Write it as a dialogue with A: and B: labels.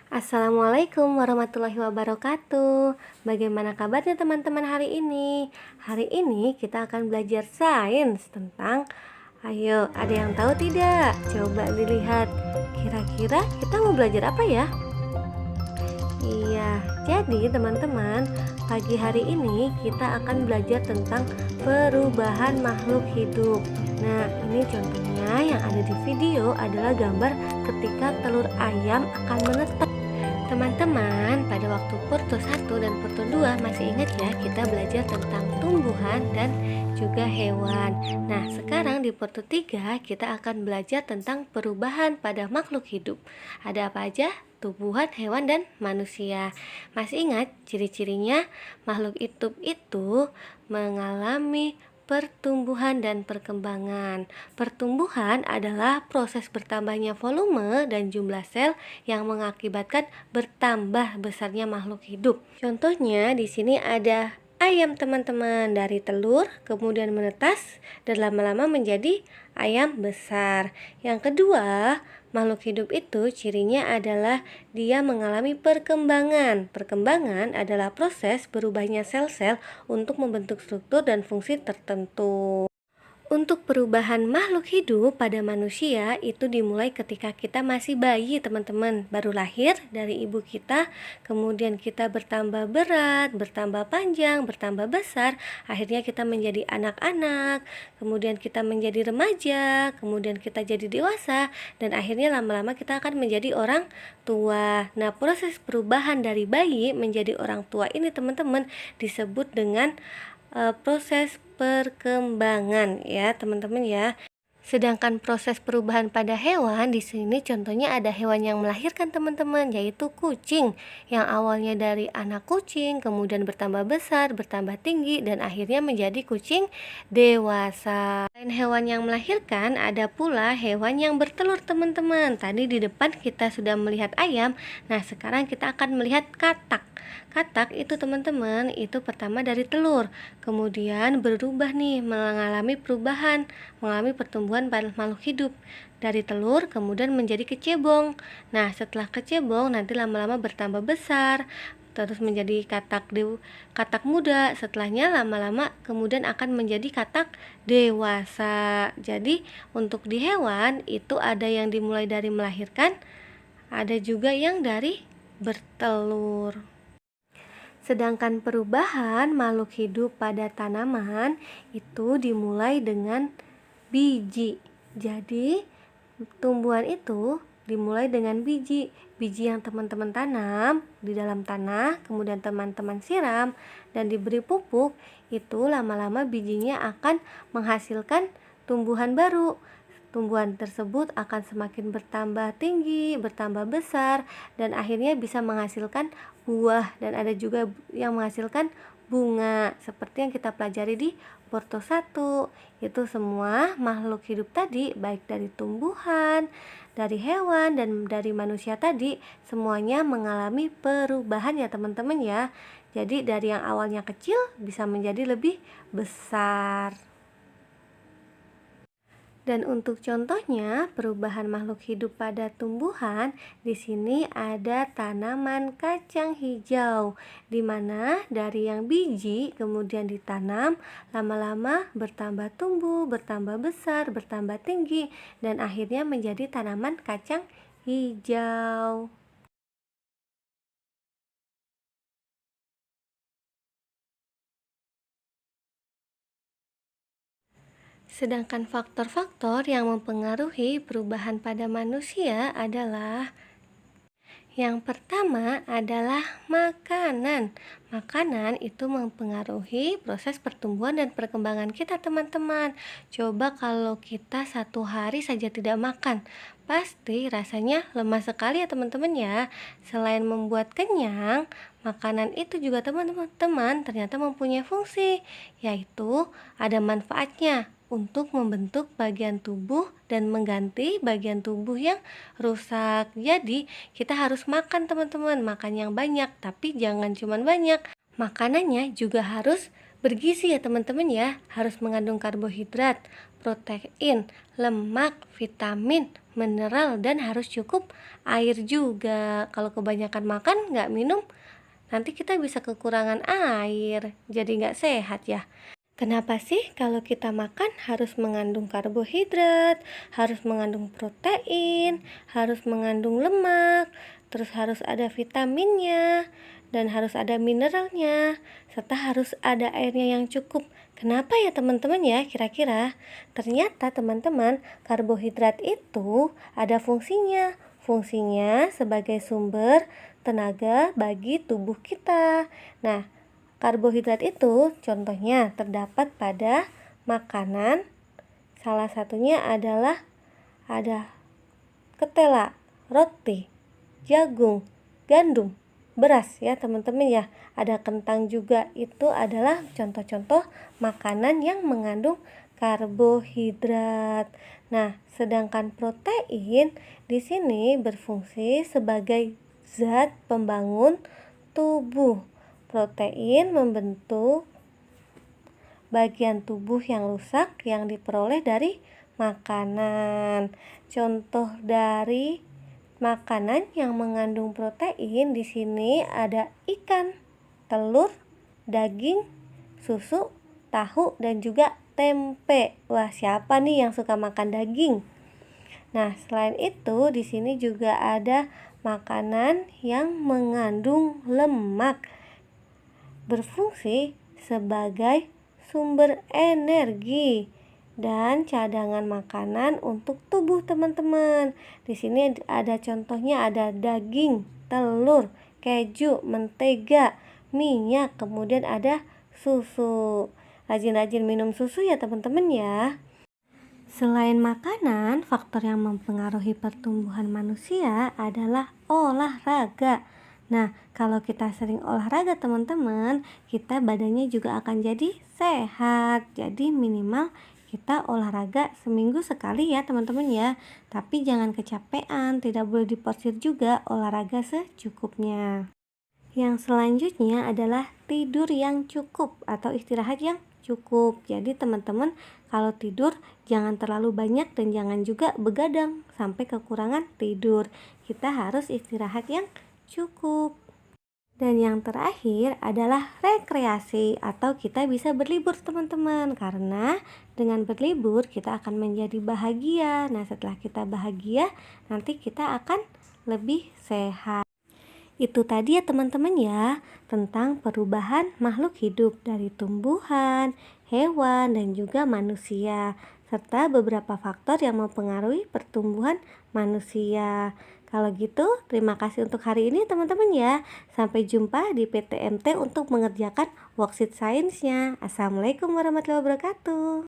A: Assalamualaikum warahmatullahi wabarakatuh. Bagaimana kabarnya teman-teman hari ini? Hari ini kita akan belajar sains tentang, ayo, ada yang tahu tidak? Coba dilihat. Kira-kira kita mau belajar apa ya? Iya, jadi teman-teman, pagi hari ini kita akan belajar tentang perubahan makhluk hidup. Nah, ini contohnya yang ada di video adalah gambar ketika telur ayam akan menetas. Teman-teman, pada waktu Porto 1 dan Porto 2 masih ingat ya, kita belajar tentang tumbuhan dan juga hewan. Nah, sekarang di Porto 3 kita akan belajar tentang perubahan pada makhluk hidup. Ada apa aja? Tumbuhan, hewan, dan manusia. Masih ingat ciri-cirinya? Makhluk hidup itu mengalami pertumbuhan dan perkembangan. Pertumbuhan adalah proses bertambahnya volume dan jumlah sel yang mengakibatkan bertambah besarnya makhluk hidup. Contohnya di sini ada ayam teman-teman, dari telur kemudian menetas dan lama-lama menjadi ayam besar. Yang kedua, makhluk hidup itu cirinya adalah dia mengalami perkembangan. Perkembangan adalah proses berubahnya sel-sel untuk membentuk struktur dan fungsi tertentu. Untuk perubahan makhluk hidup pada manusia itu dimulai ketika kita masih bayi teman-teman, baru lahir dari ibu kita, kemudian kita bertambah berat, bertambah panjang, bertambah besar, akhirnya kita menjadi anak-anak, kemudian kita menjadi remaja, kemudian kita jadi dewasa, dan akhirnya lama-lama kita akan menjadi orang tua. Nah, proses perubahan dari bayi menjadi orang tua ini teman-teman disebut dengan proses perkembangan ya teman-teman ya. Sedangkan proses perubahan pada hewan di sini contohnya ada hewan yang melahirkan teman-teman, yaitu kucing yang awalnya dari anak kucing kemudian bertambah besar, bertambah tinggi dan akhirnya menjadi kucing dewasa. Selain hewan yang melahirkan, ada pula hewan yang bertelur teman-teman. Tadi di depan kita sudah melihat ayam, nah sekarang kita akan melihat katak. Katak itu teman-teman, itu pertama dari telur, kemudian berubah nih, mengalami perubahan, mengalami pertumbuhan pada makhluk hidup. Dari telur kemudian menjadi kecebong. Nah, setelah kecebong nanti lama-lama bertambah besar, terus menjadi katak muda. Setelahnya lama-lama kemudian akan menjadi katak dewasa. Jadi, untuk di hewan itu ada yang dimulai dari melahirkan, ada juga yang dari bertelur. Sedangkan perubahan makhluk hidup pada tanaman itu dimulai dengan biji. Jadi, tumbuhan itu dimulai dengan biji. Biji yang teman-teman tanam di dalam tanah, kemudian teman-teman siram dan diberi pupuk, itu lama-lama bijinya akan menghasilkan tumbuhan baru. Tumbuhan tersebut akan semakin bertambah tinggi, bertambah besar, dan akhirnya bisa menghasilkan buah, dan ada juga yang menghasilkan bunga seperti yang kita pelajari di Porto 1. Itu semua makhluk hidup tadi, baik dari tumbuhan, dari hewan, dan dari manusia tadi, semuanya mengalami perubahan ya teman-teman ya. Jadi dari yang awalnya kecil bisa menjadi lebih besar. Dan untuk contohnya perubahan makhluk hidup pada tumbuhan, di sini ada tanaman kacang hijau, di mana dari yang biji kemudian ditanam, lama-lama bertambah tumbuh, bertambah besar, bertambah tinggi, dan akhirnya menjadi tanaman kacang hijau. Sedangkan faktor-faktor yang mempengaruhi perubahan pada manusia adalah yang pertama adalah makanan. Makanan itu mempengaruhi proses pertumbuhan dan perkembangan kita teman-teman. Coba kalau kita satu hari saja tidak makan, pasti rasanya lemas sekali ya teman-teman ya. Selain membuat kenyang, makanan itu juga teman-teman ternyata mempunyai fungsi, yaitu ada manfaatnya untuk membentuk bagian tubuh dan mengganti bagian tubuh yang rusak. Jadi kita harus makan teman-teman, makan yang banyak, tapi jangan cuma banyak. Makanannya juga harus bergizi ya teman-teman ya, harus mengandung karbohidrat, protein, lemak, vitamin, mineral, dan harus cukup air juga. Kalau kebanyakan makan nggak minum, nanti kita bisa kekurangan air, jadi nggak sehat ya. Kenapa sih kalau kita makan harus mengandung karbohidrat, harus mengandung protein, harus mengandung lemak, terus harus ada vitaminnya, dan harus ada mineralnya, serta harus ada airnya yang cukup. Kenapa ya teman-teman ya kira-kira? Ternyata teman-teman, karbohidrat itu ada fungsinya. Fungsinya sebagai sumber tenaga bagi tubuh kita. Nah, karbohidrat itu contohnya terdapat pada makanan, salah satunya adalah ada ketela, roti, jagung, gandum, beras ya teman-teman ya. Ada kentang juga, itu adalah contoh-contoh makanan yang mengandung karbohidrat. Nah, sedangkan protein di sini berfungsi sebagai zat pembangun tubuh. Protein membentuk bagian tubuh yang rusak yang diperoleh dari makanan. Contoh dari makanan yang mengandung protein di sini ada ikan, telur, daging, susu, tahu, dan juga tempe. Wah, siapa nih yang suka makan daging? Nah, selain itu di sini juga ada makanan yang mengandung lemak, berfungsi sebagai sumber energi dan cadangan makanan untuk tubuh teman-teman. Di sini ada contohnya, ada daging, telur, keju, mentega, minyak, kemudian ada susu. Rajin-rajin minum susu ya teman-teman ya. Selain makanan, faktor yang mempengaruhi pertumbuhan manusia adalah olahraga. Nah, kalau kita sering olahraga teman-teman, kita badannya juga akan jadi sehat. Jadi minimal kita olahraga seminggu sekali ya teman-teman ya. Tapi jangan kecapean, tidak boleh diporsir juga, olahraga secukupnya. Yang selanjutnya adalah tidur yang cukup atau istirahat yang cukup. Jadi teman-teman kalau tidur jangan terlalu banyak dan jangan juga begadang sampai kekurangan tidur. Kita harus istirahat yang cukup. Dan yang terakhir adalah rekreasi atau kita bisa berlibur teman-teman. Karena dengan berlibur kita akan menjadi bahagia. Nah, setelah kita bahagia nanti kita akan lebih sehat. Itu tadi ya teman-teman ya, tentang perubahan makhluk hidup dari tumbuhan, hewan, dan juga manusia, serta beberapa faktor yang mempengaruhi pertumbuhan manusia. Kalau gitu, terima kasih untuk hari ini teman-teman ya. Sampai jumpa di PTMT untuk mengerjakan worksheet sainsnya. Assalamualaikum warahmatullahi wabarakatuh.